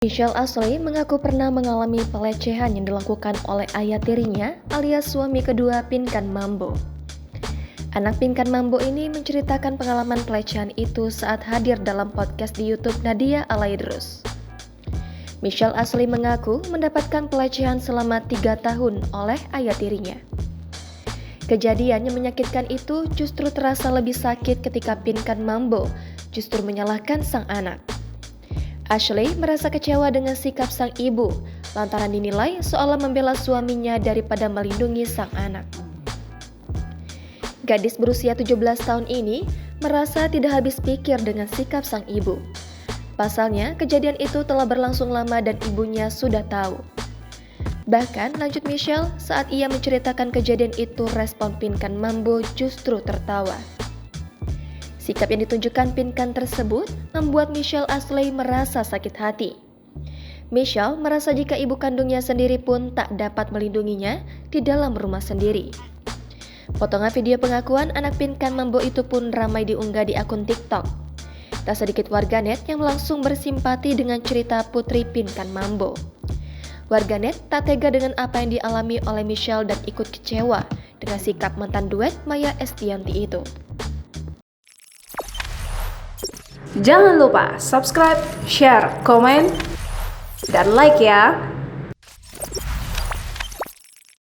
Michelle Ashley mengaku pernah mengalami pelecehan yang dilakukan oleh ayah tirinya alias suami kedua Pinkan Mambo. Anak Pinkan Mambo ini menceritakan pengalaman pelecehan itu saat hadir dalam podcast di YouTube Nadia Alaidrus. Michelle Ashley mengaku mendapatkan pelecehan selama 3 tahun oleh ayah tirinya. Kejadian yang menyakitkan itu justru terasa lebih sakit ketika Pinkan Mambo justru menyalahkan sang anak. Ashley merasa kecewa dengan sikap sang ibu lantaran dinilai seolah membela suaminya daripada melindungi sang anak. Gadis berusia 17 tahun ini merasa tidak habis pikir dengan sikap sang ibu. Pasalnya, kejadian itu telah berlangsung lama dan ibunya sudah tahu. Bahkan, lanjut Michelle, saat ia menceritakan kejadian itu, respon Pinkan Mambo justru tertawa. Sikap yang ditunjukkan Pinkan tersebut membuat Michelle Ashley merasa sakit hati. Michelle merasa jika ibu kandungnya sendiri pun tak dapat melindunginya di dalam rumah sendiri. Potongan video pengakuan anak Pinkan Mambo itu pun ramai diunggah di akun TikTok. Tak sedikit warganet yang langsung bersimpati dengan cerita putri Pinkan Mambo. Warganet tak tega dengan apa yang dialami oleh Michelle dan ikut kecewa dengan sikap mantan duet Maya Estianty itu. Jangan lupa subscribe, share, komen, dan like ya!